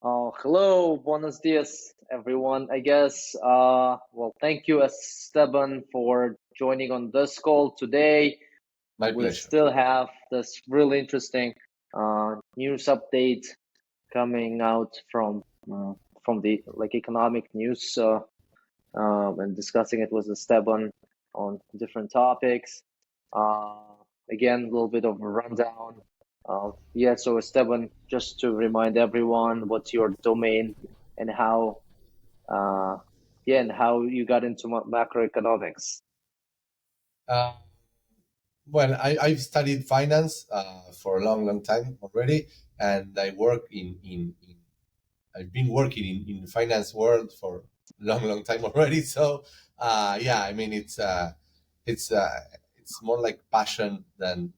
Hello, buenos dias, everyone. I guess, thank you, Esteban, for joining on this call today. My We pleasure. still have this really interesting news update coming out from the economic news and discussing it with Esteban on different topics. Again, a little bit of a rundown. So Esteban, just to remind everyone, what's your domain and how you got into macroeconomics. Well, I've studied finance for a long time already, and I work I've been working in the finance world for a long time already. So, I mean, it's more like passion than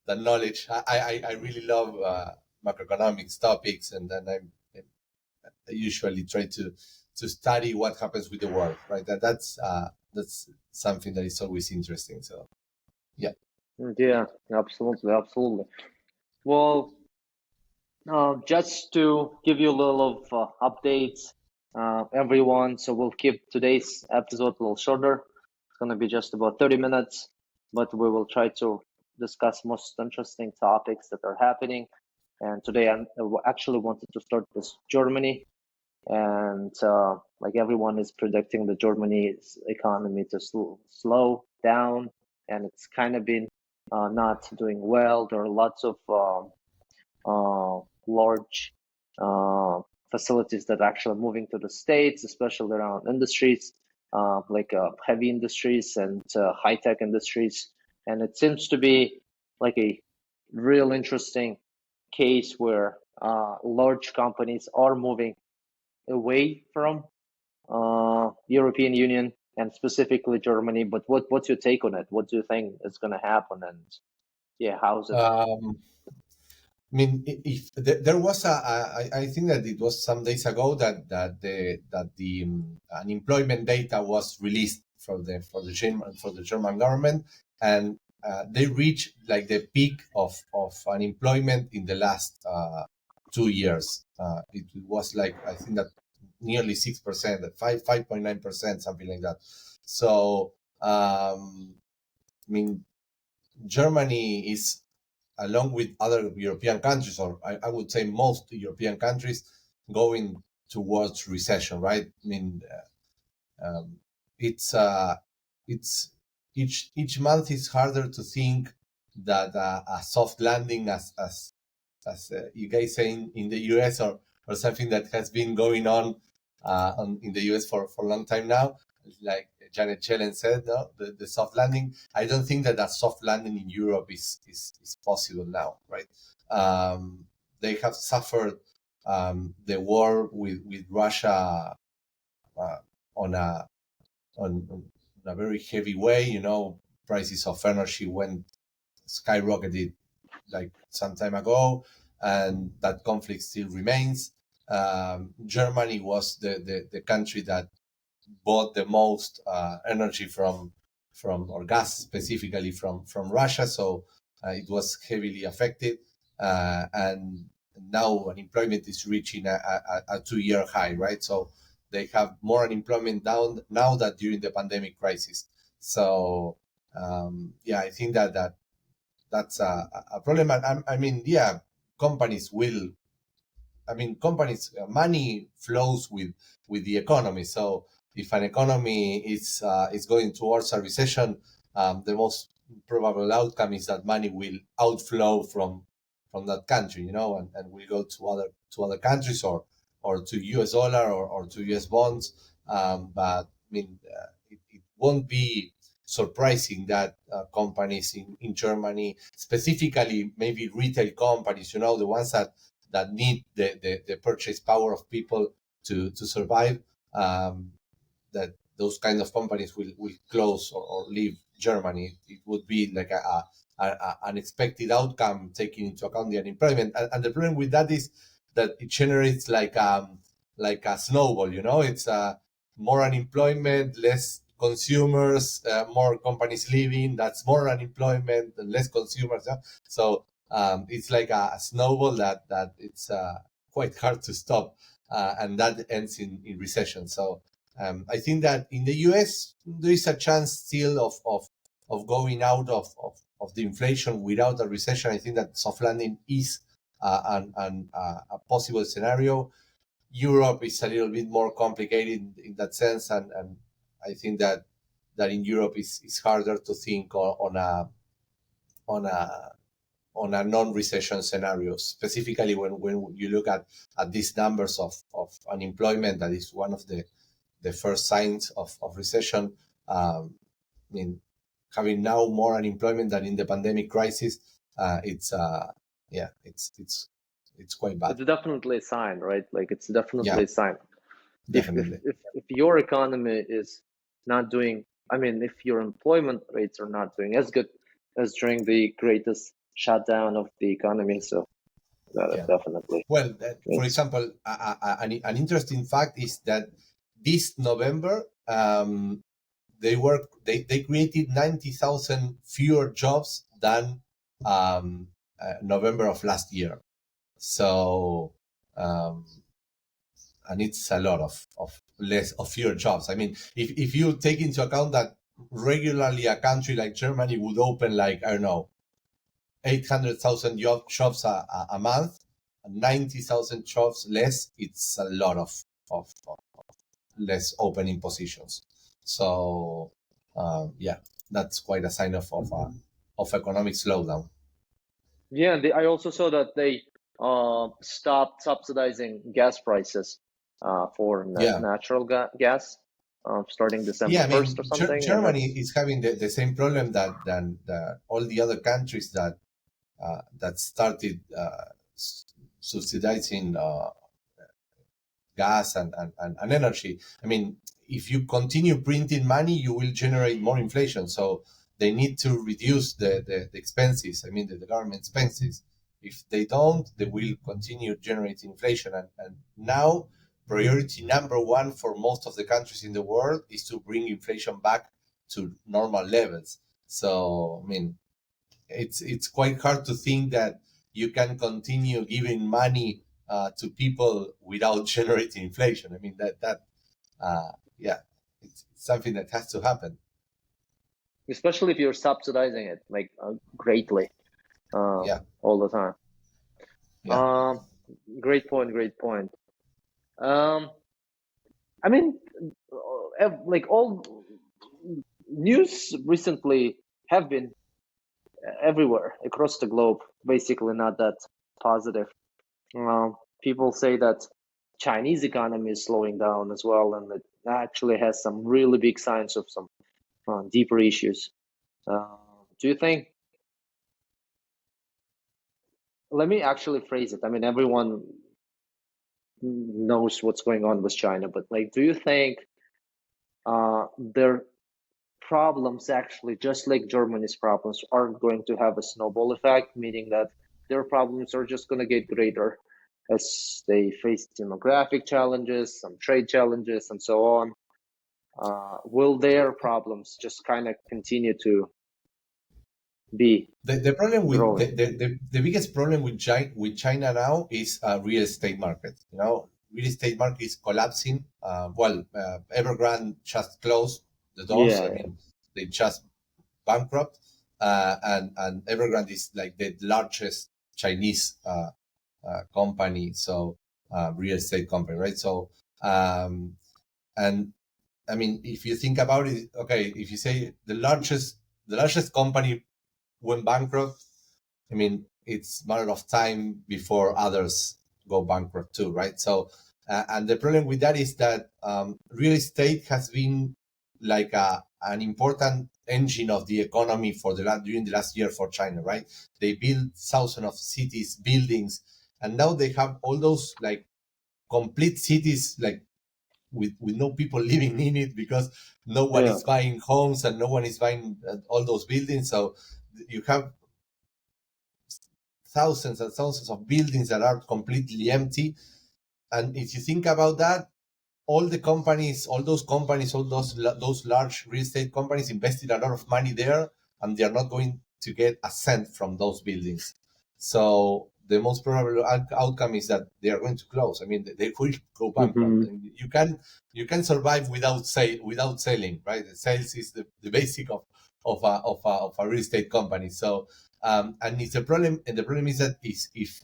knowledge. I really love macroeconomics topics, and then I usually try to study what happens with the world, right? That's something that is always interesting. So, yeah. Yeah, absolutely. Well, just to give you a little of updates, everyone. So we'll keep today's episode a little shorter. It's going to be just about 30 minutes, but we will try to discuss most interesting topics that are happening. And today I actually wanted to start with Germany. And like everyone is predicting the Germany's economy to slow down, and it's kind of been not doing well. There are lots of large facilities that are actually moving to the States, especially around industries like heavy industries and high-tech industries. And it seems to be like a real interesting case where large companies are moving away from European Union and specifically Germany. But what's your take on it? What do you think is going to happen? And how's it? I mean, if there was I think that it was some days ago that the unemployment data was released for the German government, and they reached like the peak of unemployment in the last 2 years. It was like, I think that nearly 6%, 5.9%, something like that. So I mean, Germany is, along with other European countries, or I would say most European countries, going towards recession, right? I mean, it's each month is harder to think that a soft landing, as you guys say in the US, or something that has been going on in the US for a long time now, like Janet Yellen said, no, the soft landing. I don't think that soft landing in Europe is possible now, right? They have suffered the war with Russia on a very heavy way. You know, prices of energy went skyrocketed like some time ago, and that conflict still remains. Germany was the country that bought the most energy from or gas specifically from Russia, so it was heavily affected, and now unemployment is reaching a 2-year high, right? So they have more unemployment down now than during the pandemic crisis. So I think that's a problem. I mean, companies will. I mean, money flows with the economy. So if an economy is going towards a recession, the most probable outcome is that money will outflow from that country, and will go to other countries, or to US dollar, or to US bonds. But I mean, it won't be surprising that companies in Germany, specifically maybe retail companies, the ones that need the purchase power of people to survive, that those kind of companies will close or leave Germany. It would be like a unexpected outcome, taking into account the unemployment. And the problem with that is that it generates like a snowball. It's more unemployment, less consumers, more companies leaving. That's more unemployment and less consumers. Yeah? So it's like a snowball that it's quite hard to stop, and that ends in recession. So I think that in the US there is a chance still of going out of the inflation without a recession. I think that soft landing is a possible scenario. Europe is a little bit more complicated in that sense, and I think that in Europe is harder to think on a non-recession scenario, specifically when you look at these numbers of unemployment. That is one of the first signs of recession. I mean, having now more unemployment than in the pandemic crisis, it's quite bad. It's definitely a sign, right? Like it's definitely a sign. Definitely. If your economy is not doing, I mean, if your employment rates are not doing as good as during the greatest shutdown of the economy, so definitely. Well, for example, an interesting fact is that this November, they created 90,000 fewer jobs than November of last year. So, and it's a lot of fewer jobs. I mean, if you take into account that regularly a country like Germany would open, like, I don't know, 800,000 jobs a month, 90,000 jobs less, it's a lot of less opening positions. So that's quite a sign of economic slowdown. Yeah, I also saw that they stopped subsidizing gas prices for natural gas starting December 1st or something. Germany is having the same problem than all the other countries that started subsidizing gas and energy. I mean, if you continue printing money, you will generate more inflation. So they need to reduce the expenses. I mean, the government expenses. If they don't, they will continue generating inflation. And now, priority number one for most of the countries in the world is to bring inflation back to normal levels. So, I mean, it's quite hard to think that you can continue giving money to people without generating inflation. I mean, it's something that has to happen. Especially if you're subsidizing it like greatly all the time. Great point. I mean, like all news recently have been everywhere across the globe, basically not that positive. People say that Chinese economy is slowing down as well, and it actually has some really big signs of some deeper issues. Do you think? Let me actually phrase it. I mean, everyone knows what's going on with China, but like, do you think their problems actually, just like Germany's problems, are going to have a snowball effect, meaning that their problems are just going to get greater as they face demographic challenges, some trade challenges, and so on? Will their problems just kind of continue to be the problem with the biggest problem with China now is real estate market. You know, real estate market is collapsing. Evergrande just closed the doors. I mean, they just bankrupt, and Evergrande is like the largest Chinese company, so real estate company, right? So, and I mean, if you think about it, okay, if you say the largest company went bankrupt, I mean, it's a matter of time before others go bankrupt too, right? So, and the problem with that is that real estate has been like an important engine of the economy during the last year for China, right? They built thousands of cities, buildings, and now they have all those like complete cities, like with no people living in it, because no one is buying homes and no one is buying all those buildings. So you have thousands and thousands of buildings that are completely empty. And if you think about that, all those large real estate companies invested a lot of money there, and they are not going to get a cent from those buildings. So the most probable outcome is that they are going to close. I mean, they will go bankrupt. And you can survive without selling, right? The sales is the basic of a real estate company. So and it's a problem. And the problem is that if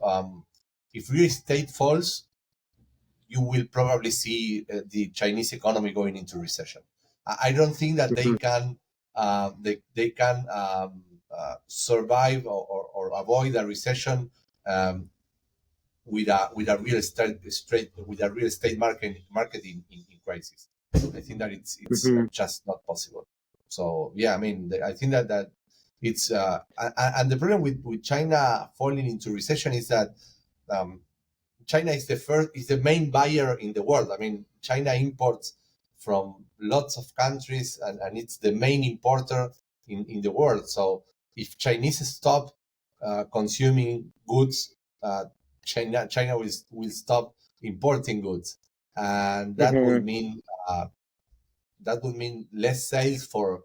real estate falls, you will probably see the Chinese economy going into recession. I don't think that they can survive or avoid a recession with a real estate market in crisis. I think that it's just not possible. So yeah, I mean, I think that it's and the problem with China falling into recession is that China is the main buyer in the world. I mean, China imports from lots of countries, and it's the main importer in the world. So if Chinese stop consuming goods, China will stop importing goods, and that would mean less sales for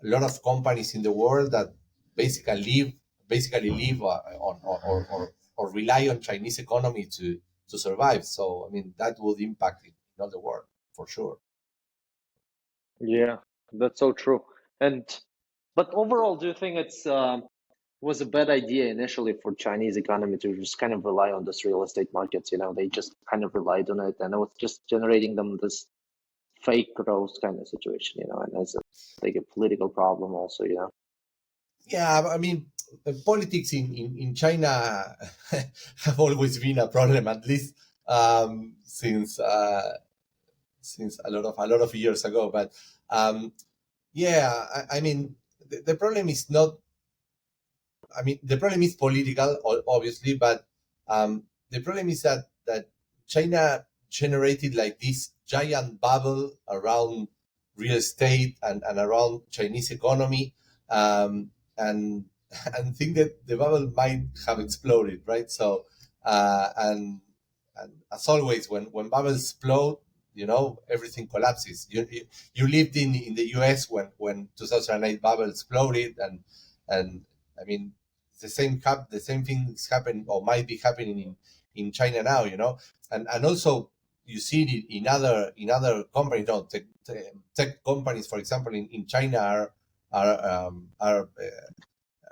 a lot of companies in the world that basically live or rely on Chinese economy to survive. So I mean that would impact in all the world for sure. Yeah, that's so true. But overall, do you think it's was a bad idea initially for Chinese economy to just kind of rely on this real estate markets? You know, they just kind of relied on it, and it was just generating them this fake growth kind of situation. You know, and it's like a political problem also. You know. Yeah, I mean, politics in China have always been a problem, at least since a lot of years ago. But yeah, I mean, the problem is not. I mean, the problem is political, obviously, but the problem is that China generated like this giant bubble around real estate and around Chinese economy, and and think that the bubble might have exploded, right? So and as always, when bubbles explode, you know, everything collapses. You lived in the US when 2008 bubble exploded, and I mean the same thing is happening or might be happening in China now, you know, and also you see it in other companies, you know, tech companies, for example, in China are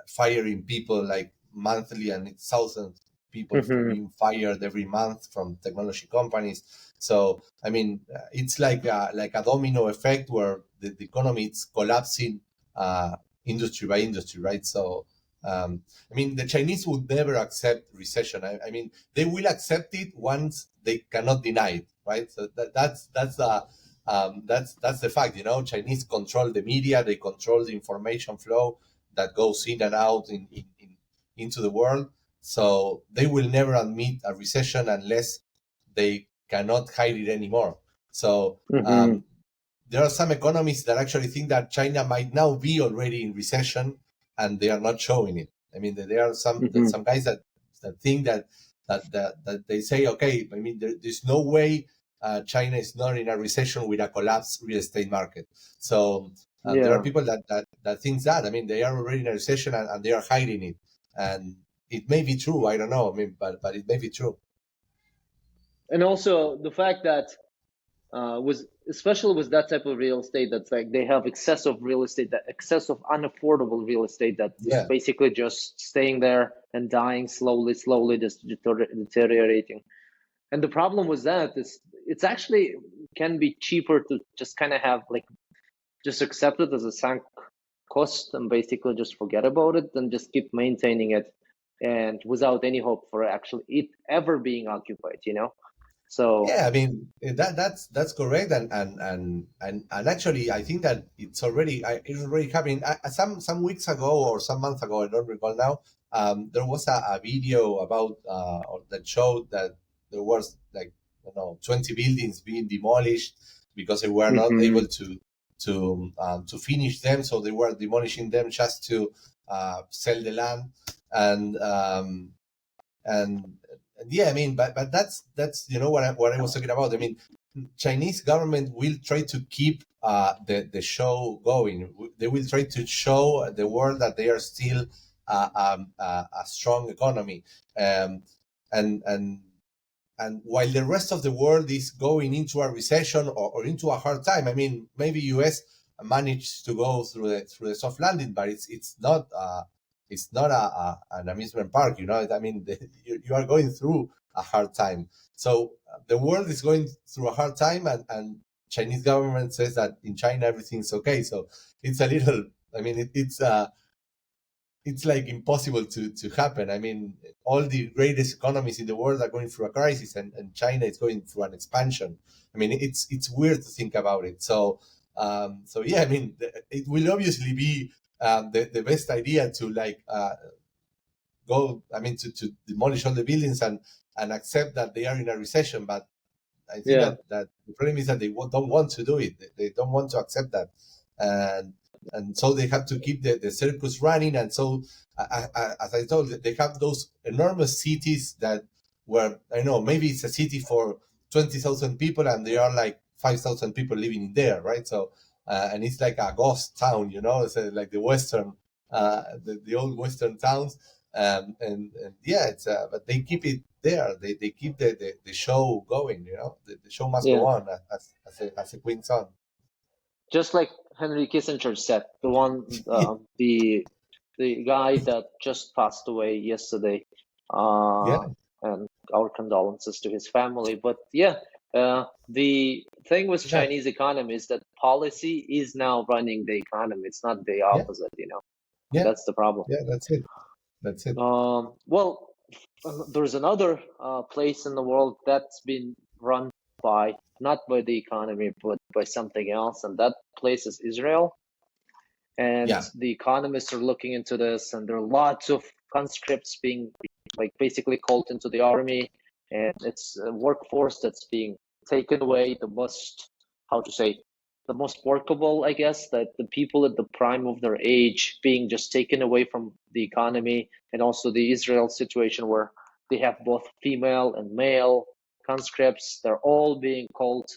firing people like monthly, and it's thousands of people being fired every month from technology companies. So I mean, it's like a domino effect where the economy is collapsing industry by industry, right? So I mean, the Chinese would never accept recession. I mean, they will accept it once they cannot deny it, right? So that's the fact. You know, Chinese control the media, they control the information flow that goes in and out into the world. So they will never admit a recession unless they cannot hide it anymore. So there are some economists that actually think that China might now be already in recession, and they are not showing it. I mean, there are some guys that think that they say, okay, I mean, there's no way China is not in a recession with a collapsed real estate market. So there are people that think that. I mean, they are already in a recession and they are hiding it, and it may be true. I don't know. I mean, but it may be true. And also the fact that was especially with that type of real estate that's like they have excessive real estate, that excessive unaffordable real estate that is basically just staying there and dying slowly just deteriorating. And the problem with that is it's actually can be cheaper to just kind of have like just accept it as a sunk cost and basically just forget about it and just keep maintaining it, and without any hope for actually it ever being occupied, you know. So yeah, I mean that's correct, and actually I think that it's already happening. Some weeks ago or some months ago, I don't recall now. There was a video about that showed that there was like 20 buildings being demolished because they were not able to finish them, so they were demolishing them just to sell the land, and yeah, I mean, but that's what I was talking about. I mean, Chinese government will try to keep the show going. They will try to show the world that they are still a strong economy, um, and and and while the rest of the world is going into a recession or into a hard time. I mean, maybe US managed to go through the soft landing, but it's not an amusement park. I mean, you are going through a hard time. So the world is going through a hard time, and Chinese government says that in China everything's okay. So it's a little. I mean, it's like impossible to happen. I mean, all the greatest economies in the world are going through a crisis, and China is going through an expansion. I mean, it's weird to think about it. So yeah, I mean, it will obviously be the best idea to go. I mean, to demolish all the buildings and accept that they are in a recession. But I think Yeah. that the problem is that they don't want to do it. They don't want to accept that, and so they have to keep the circus running. And so, as I told, they have those enormous cities that where I know maybe it's a city for 20,000 people, and there are like 5,000 people living in there, right? So, and it's like a ghost town, it's like the Western, the old Western towns. And yeah, it's but they keep it there. They keep the show going. The show must Yeah. go on as a queen's on. Just like Henry Kissinger said, the guy that just passed away yesterday, Yeah, and our condolences to his family. But yeah, the thing with yeah, Chinese economy is that policy is now running the economy. It's not the yeah, opposite. yeah, That's the problem. yeah. That's it. That's it. Well, there's another place in the world that's been run by not by the economy but by something else, and that place is Israel. And Yeah, the economists are looking into this, and there are lots of conscripts being basically called into the army, and it's a workforce that's being taken away, the most workable, I guess, that the people at the prime of their age being just taken away from the economy. And also the Israel situation where they have both female and male conscripts, they're all being called,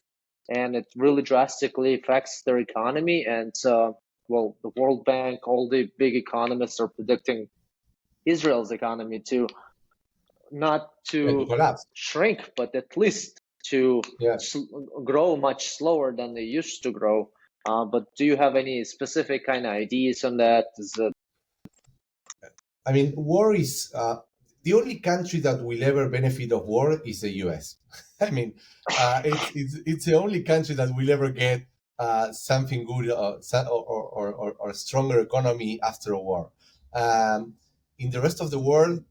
and it really drastically affects their economy. And well, the World Bank, all the big economists are predicting Israel's economy to not yeah, to to collapse. shrink, but at least to Yeah. grow much slower than they used to grow. But do you have any specific kind of ideas on that? I mean, war is the only country that will ever benefit of war is the U.S. I mean, it's the only country that will ever get something good or a stronger economy after a war. Um, in the rest of the world,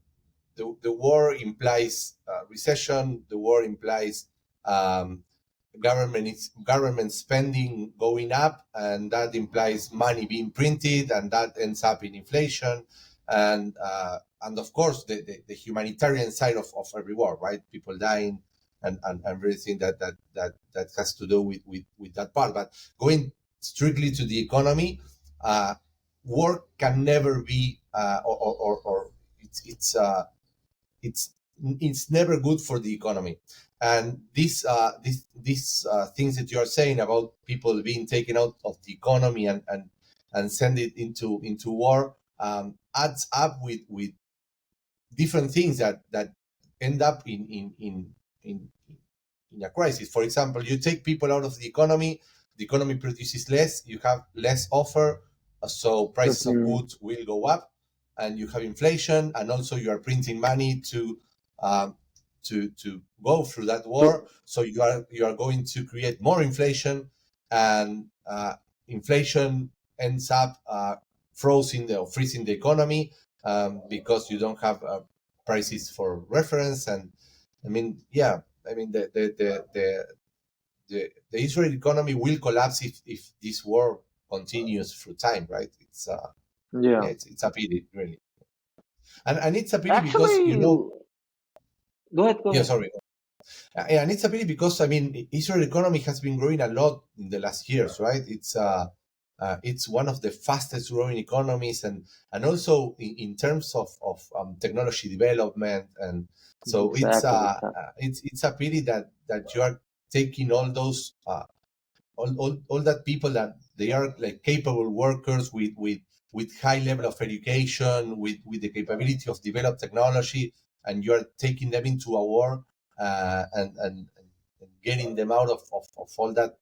the war implies recession. The war implies um, government spending going up, and that implies money being printed, and that ends up in inflation, and of course the humanitarian side of every war, right? People dying and everything that has to do with that part. But going strictly to the economy, war can never be or it's it's never good for the economy. And these things that you are saying about people being taken out of the economy and send it into war adds up with different things that end up in in a crisis. For example, you take people out of the economy produces less, you have less offer, so prices of Mhm. goods will go up, and you have inflation, and also you are printing money um, to go through that war. So you are going to create more inflation, and inflation ends up freezing the economy because you don't have prices for reference. And I mean, yeah, I mean the Israeli economy will collapse if this war continues through time, right? Yeah. Yeah, it's a pity, really, and it's a pity because Actually, go ahead, go yeah, ahead. sorry. And it's a pity because I mean, Israel economy has been growing a lot in the last years, right? It's one of the fastest growing economies, and also in terms of technology development, and so Exactly, exactly. it's a pity that you are taking all those all that people that they are like capable workers with with high level of education, with the capability of developed technology, and you're taking them into a war and getting them out of all that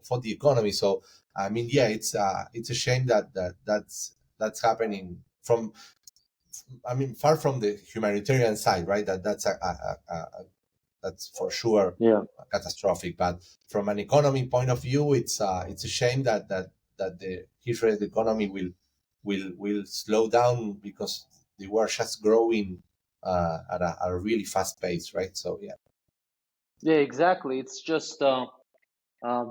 for the economy. So I mean, yeah, it's a shame that's happening from, I mean, far from the humanitarian side, right? That's for sure catastrophic. But from an economy point of view, it's a shame that the Israeli economy will slow down because they were just growing at a really fast pace, right? So Yeah, exactly. It's just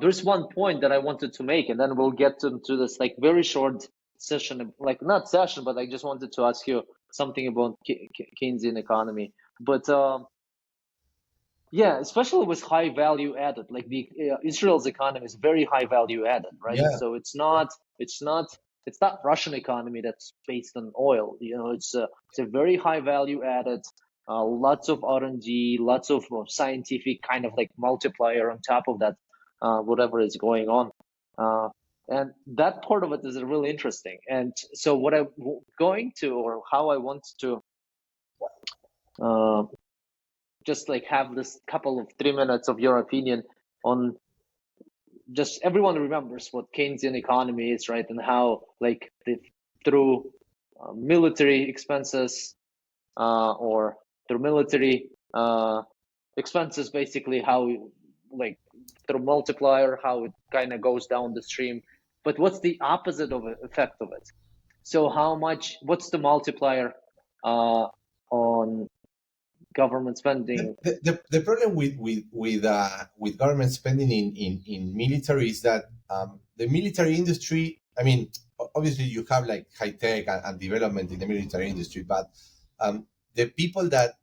there's one point that I wanted to make, and then we'll get to this like very short session, like not session, but I just wanted to ask you something about Keynesian economy. But yeah, especially with high value added, like the Israel's economy is very high value added, right? yeah, So it's not Russian economy that's based on oil. It's a very high value added. Lots of R&D, lots of scientific kind of like multiplier on top of that, whatever is going on. And that part of it is really interesting. And so what I'm going to, or how I want to uh, just like have this couple of 3 minutes of your opinion on, just everyone remembers what Keynesian economy is, right? And how like through military expenses or through military expenses, basically how like through multiplier, how it kind of goes down the stream. But what's the opposite of effect of it? So what's the multiplier on government spending? the problem with government spending in military is that the military industry, I mean, obviously you have like high tech and development in the military industry, but the people that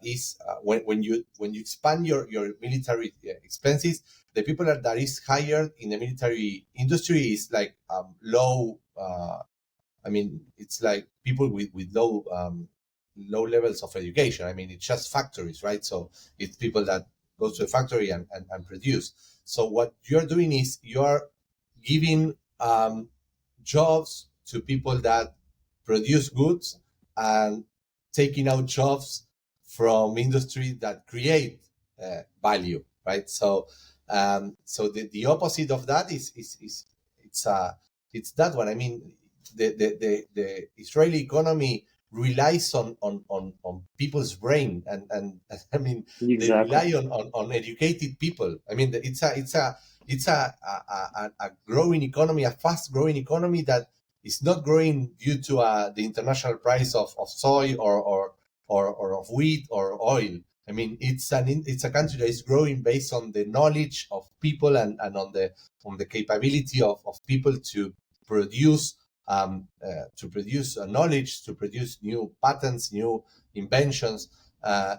is when you expand your military expenses, the people that is hired in the military industry is like low. I mean, it's like people with low levels of education. I mean, it's just factories, right? So it's people that go to a factory and produce. So what you're doing is you're giving jobs to people that produce goods and taking out jobs from industry that create value, right? So so the opposite of that is it's that one. I mean, the Israeli economy relies on people's brain and I mean they Exactly. rely on educated people. I mean it's a growing economy, a fast growing economy that is not growing due to the international price of soy or of wheat or oil. I mean, it's a country that is growing based on the knowledge of people and on the capability of people to produce knowledge, to produce new patents, new inventions.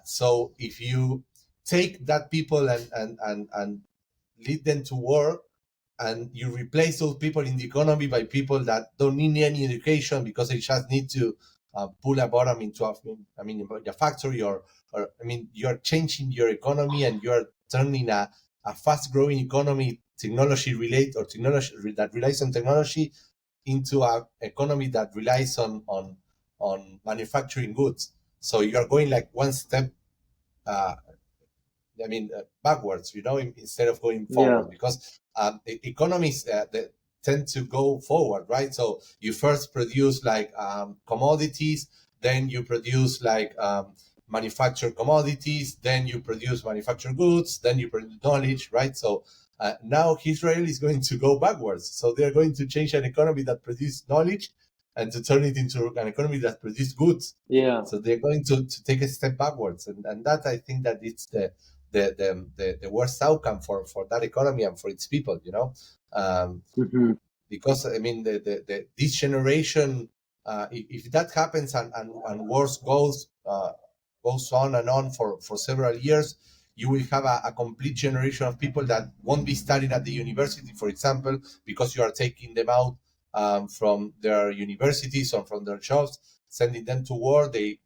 So if you take that people and lead them to war, and you replace those people in the economy by people that don't need any education because they just need to pull a bottom into a factory or I mean, you're changing your economy and you're turning a fast growing economy, technology relate or technology that relies on technology, into an economy that relies on manufacturing goods. So you're going like one step uh, backwards, instead of going Yeah. forward, because economies that tend to go forward, right? So you first produce like commodities, then you produce like manufactured commodities, then you produce manufactured goods, then you produce knowledge, right? So now Israel is going to go backwards. So they're going to change an economy that produces knowledge and to turn it into an economy that produces goods. Yeah. So they're going to take a step backwards, and that I think that it's the worst outcome for that economy and for its people, Hmm. because I mean this generation, if that happens and wars goes on and on for several years, you will have a complete generation of people that won't be studying at the university, for example, because you are taking them out from their universities or from their jobs, sending them to war. They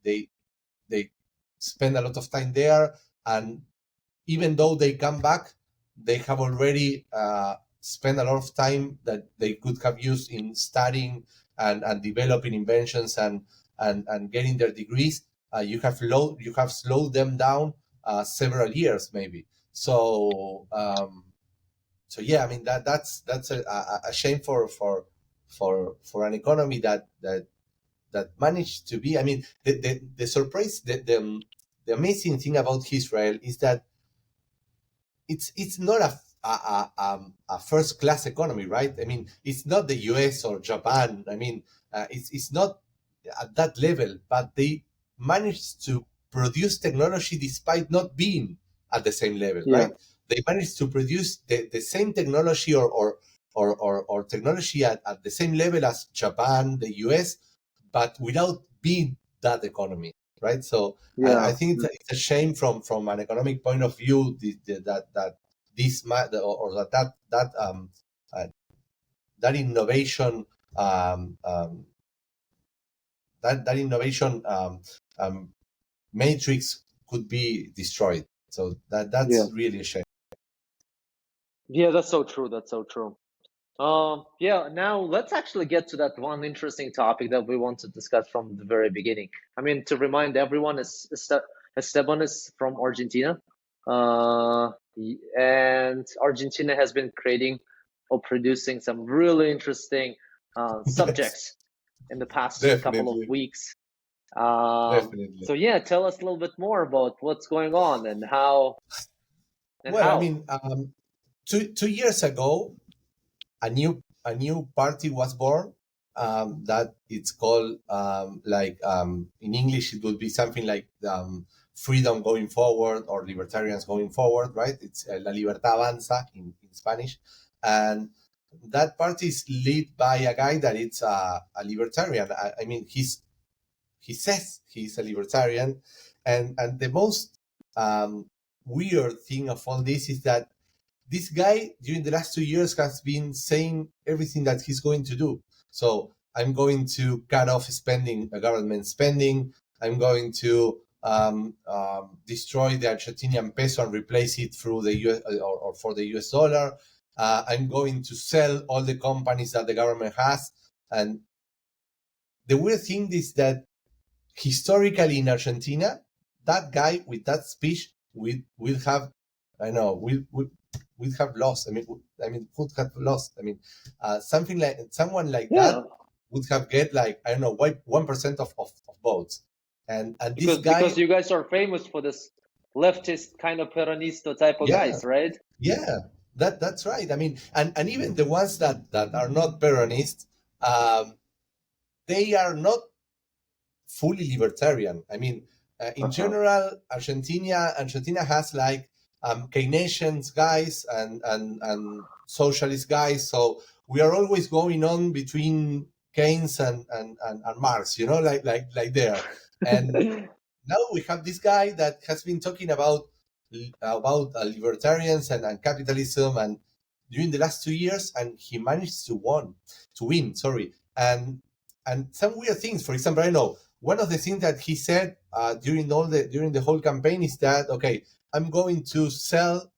spend a lot of time there, and even though they come back, they have already spend a lot of time that they could have used in studying and developing inventions and getting their degrees. You have slowed them down several years maybe. So yeah, I mean that's a shame for an economy that managed to be. I mean, the surprise, the amazing thing about Israel is that it's not a first class economy, right? I mean, it's not the US or Japan. I mean, it's not at that level, but they managed to produce technology despite not being at the same level, Yeah. right? They managed to produce the same technology or technology at the same level as Japan, the US, but without being that economy, right? So Yeah. I think it's a shame from an economic point of view that this or uh, that innovation that innovation matrix could be destroyed. So Yeah. that's really a shame. Yeah, that's so true. That's so true. Yeah, now let's actually get to that one interesting topic that we want to discuss from the very beginning. I mean, to remind everyone, Esteban is from Argentina. And Argentina has been creating or producing some really interesting Yes, subjects in the past couple of definitely, weeks. definitely. So yeah, tell us a little bit more about what's going on and how Well, I mean, 2 years ago, a new party was born, that it's called, in English it would be something like, freedom going forward or libertarians going forward, right? It's La Libertad Avanza in Spanish. And that party is led by a guy that it's a libertarian. I mean, he says he's a libertarian. And the most weird thing of all this is that this guy during the last 2 years has been saying everything that he's going to do. So I'm going to cut off spending, government spending. I'm going to destroy the Argentinian peso and replace it through the US or for the US dollar. I'm going to sell all the companies that the government has. And the weird thing is that historically in Argentina, that guy with that speech will have, I know, will have lost. I mean, would have lost. I mean, someone like yeah, that would have get like, I don't know, 1% of votes, and this because guy, you guys are famous for this leftist kind of Peronista type of yeah, guys, right? yeah, that's right. I mean, and even the ones that are not Peronist, they are not fully libertarian. I mean, in Uh-huh. general, Argentina has like Keynesians guys and socialist guys. So we are always going on between Keynes and Marx, like there. And now we have this guy that has been talking about libertarians and capitalism and during the last 2 years, and he managed to win. Sorry, and some weird things. For example, I know one of the things that he said during the whole campaign is that, okay, I'm going to sell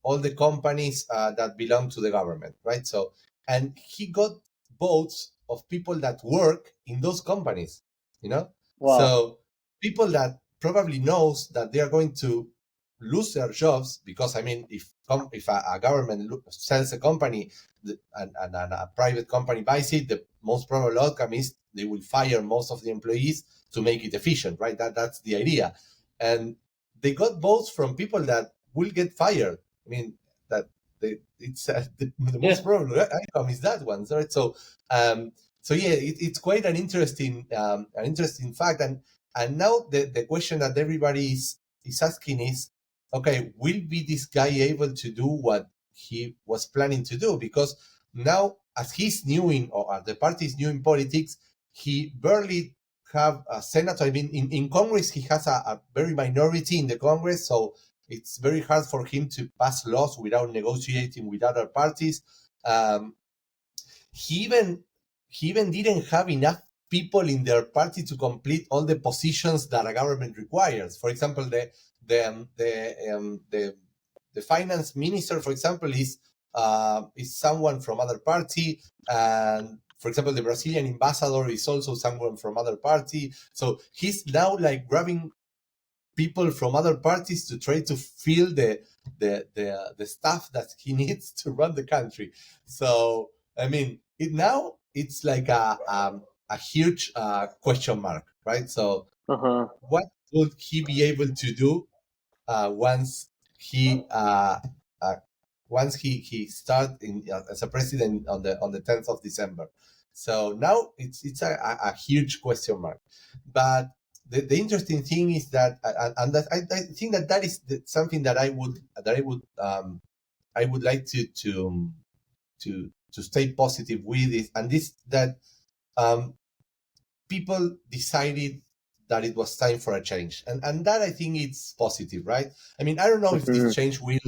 all the companies that belong to the government, right? So, and he got votes of people that work in those companies, you know. Wow. So people that probably knows that they are going to lose their jobs because, I mean, if a government sells a company and a private company buys it, the most probable outcome is they will fire most of the employees to make it efficient, right? That's the idea. And they got votes from people that will get fired. I mean, that it's the Yeah. most probable outcome is that one, right? So yeah, it's quite an interesting fact. And now the question that everybody is asking is, okay, will be this guy able to do what he was planning to do? Because now, as he's new or the party is new in politics, he barely have a senator. I mean, in Congress, he has a very minority in the Congress, so it's very hard for him to pass laws without negotiating with other parties. Um, he even didn't have enough people in their party to complete all the positions that a government requires. For example, the finance minister, for example, is is someone from other party, and for example, the Brazilian ambassador is also someone from other party. So he's now like grabbing people from other parties to try to fill the stuff that he needs to run the country. So I mean, it's like a huge question mark, right? So what would he be able to do once he he start as a president on the 10th of December? So now it's a huge question mark. But the interesting thing is that, and that I think that is something that I would like to stay positive with it, and this that people decided that it was time for a change, and that I think it's positive, right? I mean, I don't know if this change will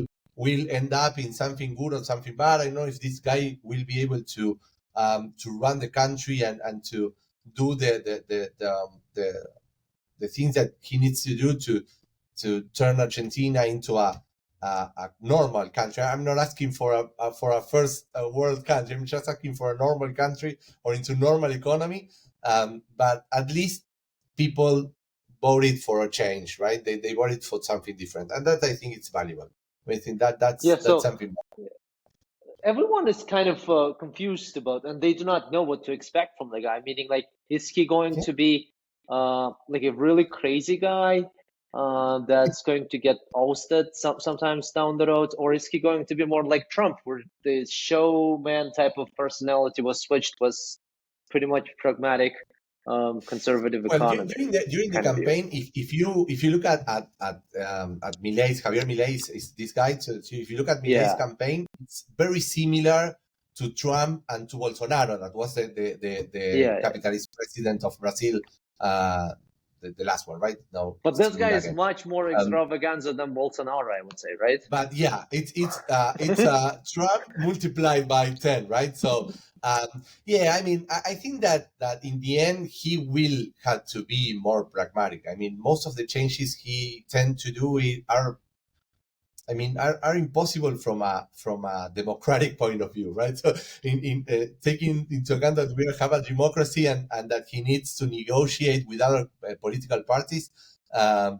end up in something good or something bad. I don't know if this guy will be able to run the country and to do the things that he needs to do to turn Argentina into a normal country. I'm not asking for a first world country. I'm just asking for a normal country or into normal economy. But at least people voted for a change, right? They voted for something different, and that I think it's valuable. I think that's something. Everyone is kind of confused about, and they do not know what to expect from the guy. Meaning, like, is he going to be like a really crazy guy that's going to get ousted sometimes down the road, or is he going to be more like Trump, where the showman type of personality was switched, was pretty much pragmatic, conservative economy? During the campaign, if you look at Milei's, Javier Milei is this guy. So if you look at Milei's campaign, it's very similar to Trump and to Bolsonaro. That was the capitalist president of Brazil, the last one, right? No, but this guy is much more extravaganza than Bolsonaro, I would say, right? But yeah, it's Trump multiplied by 10, right? So yeah, I mean, I think that in the end he will have to be more pragmatic. I mean, most of the changes he tend to do are impossible from a democratic point of view, right? So in taking into account that we have a democracy and that he needs to negotiate with other political parties, I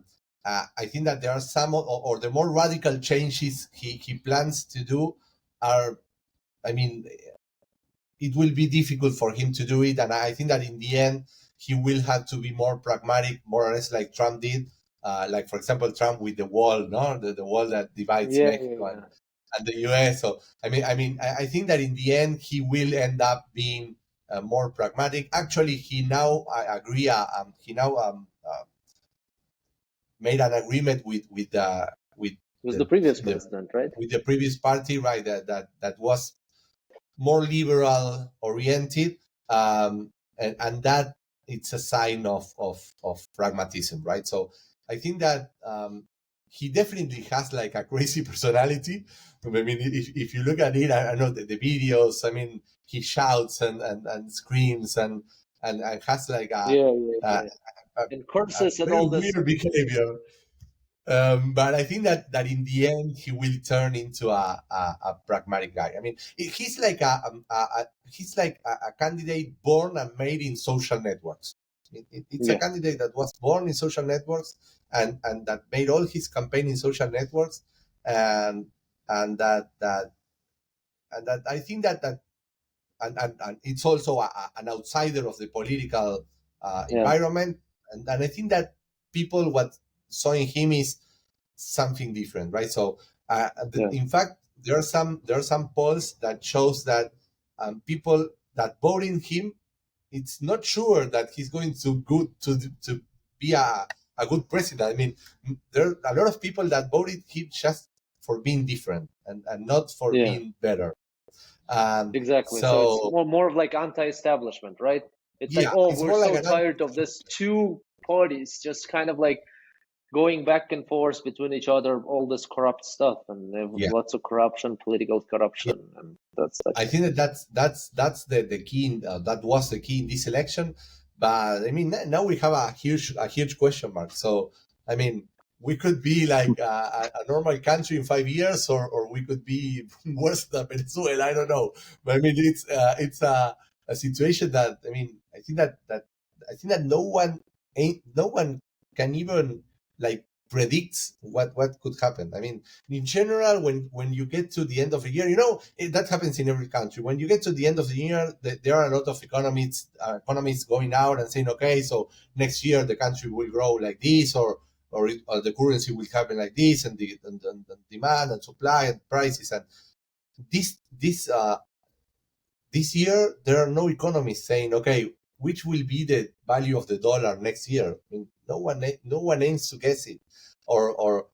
think that there are some or the more radical changes he plans to do are, I mean, it will be difficult for him to do it, and I think that in the end he will have to be more pragmatic, more or less like Trump did. Like, for example, Trump with the wall, no, the wall that divides Mexico and the U.S. So I think that in the end he will end up being more pragmatic. Actually, he now made an agreement with the previous president, right? With the previous party, right? That was more liberal oriented, and that it's a sign of pragmatism, right? So I think that he definitely has like a crazy personality. I mean, if you look at it, I know the videos. I mean, he shouts and screams and has like and curses and all this weird behavior. But I think that in the end he will turn into a pragmatic guy. I mean, he's like a candidate born and made in social networks. It's a candidate that was born in social networks and that made all his campaign in social networks, and that I think that and it's also an outsider of the political environment, and I think that people what saw in him is something different, right? So in fact there are some polls that shows that people that vote in him, it's not sure that he's going to be a good president. I mean, there are a lot of people that voted him just for being different and not for being better. Exactly. So it's more of like anti-establishment, right? It's like, we're so tired of this two parties just kind of like going back and forth between each other, all this corrupt stuff, and lots of corruption, political corruption, and that's. I think that's the key. That was the key in this election, but I mean now we have a huge question mark. So I mean, we could be like a normal country in 5 years, or we could be worse than Venezuela. I don't know, but I mean it's a situation that I think that no one can even like predict what could happen. I mean, in general, when you get to the end of the year, that happens in every country. When you get to the end of the year, there are a lot of economists going out and saying, okay, so next year the country will grow like this, or the currency will happen like this, and the demand and supply and prices, and this year there are no economists saying, okay, which will be the value of the dollar next year. I mean, no one aims to guess it, or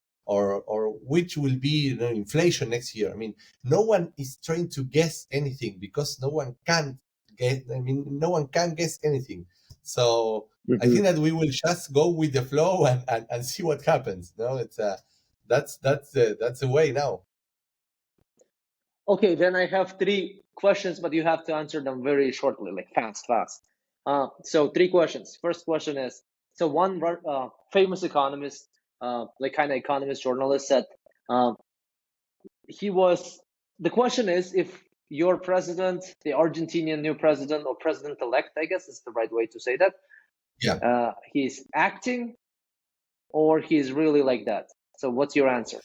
which will be inflation next year. I mean, no one is trying to guess anything, because no one can guess anything. So I think that we will just go with the flow and see what happens. It's that's the way now. Okay, then I have 3 questions, but you have to answer them very shortly, like fast. So 3 questions. First question is, so one famous economist, like kind of economist journalist, said the question is, if your president, the Argentinian new president, or president-elect, I guess is the right way to say that, he's acting or he's really like that. So what's your answer?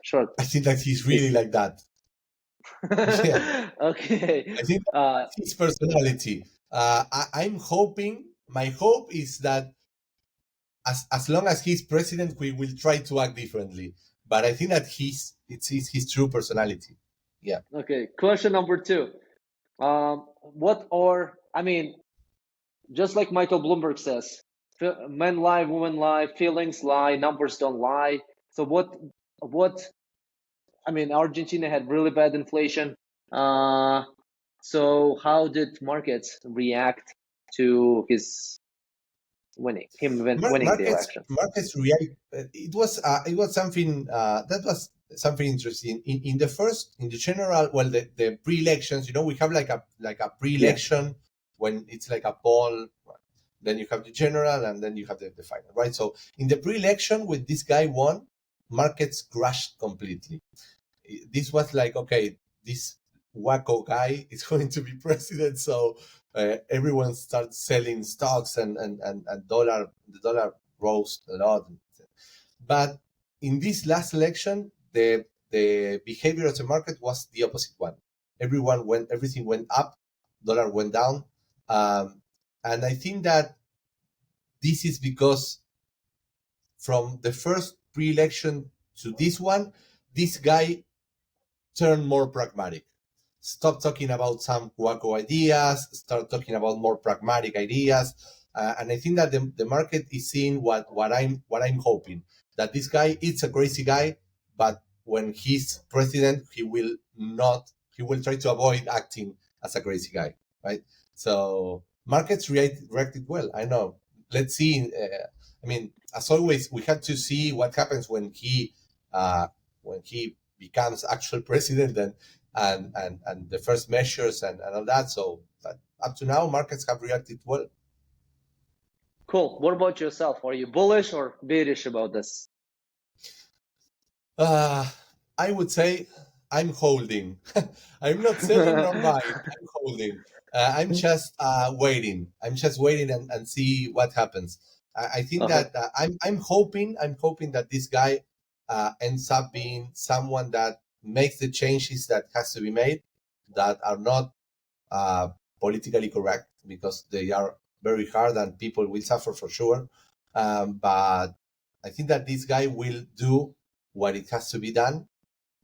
Short. I think that he's really like that. Yeah. Okay. I think that's his personality. I'm hoping, my hope is that as long as he's president, we will try to act differently. But I think that it's his true personality. Yeah. Okay. Question number 2. Just like Michael Bloomberg says, men lie, women lie, feelings lie, numbers don't lie. So Argentina had really bad inflation. So how did markets react to winning the election? Markets react. It was something that was something interesting in the general. Well, the pre-elections. We have like a pre-election when it's like a poll. Then you have the general, and then you have the final, right? So in the pre-election, when this guy won, markets crashed completely. This was like, okay, this wacko guy is going to be president, so everyone starts selling stocks, and the dollar rose a lot. But in this last election, the behavior of the market was the opposite one. Everything went up, dollar went down, and I think that this is because from the first pre-election to this one, this guy turned more pragmatic. Stop talking about some wacko ideas, start talking about more pragmatic ideas. And I think that the market is seeing what I'm hoping, that this guy is a crazy guy, but when he's president, he will try to avoid acting as a crazy guy, right? So markets reacted well. I know. Let's see. As always, we have to see what happens when he becomes actual president, and the first measures and all that. So, but up to now, markets have reacted well. Cool. What about yourself? Are you bullish or bearish about this? I would say I'm holding. I'm not selling nor buying. I'm holding. I'm just waiting. I'm just waiting and see what happens. I think that I'm hoping that this guy ends up being someone that makes the changes that has to be made, that are not politically correct, because they are very hard and people will suffer for sure. But I think that this guy will do what it has to be done,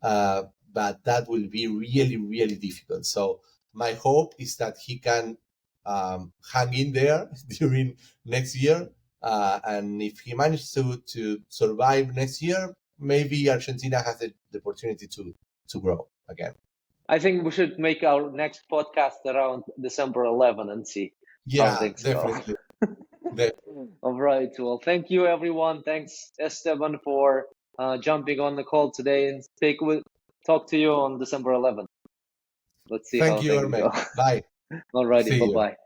but that will be really, really difficult. So my hope is that he can hang in there during next year. And if he manages to survive next year, maybe Argentina has the opportunity to grow again. I think we should make our next podcast around December 11 and see how things definitely. go. All right. Well, thank you, everyone. Thanks, Esteban, for jumping on the call today, and talk to you on December 11th. Let's see how things go. Bye. All righty. Bye-bye.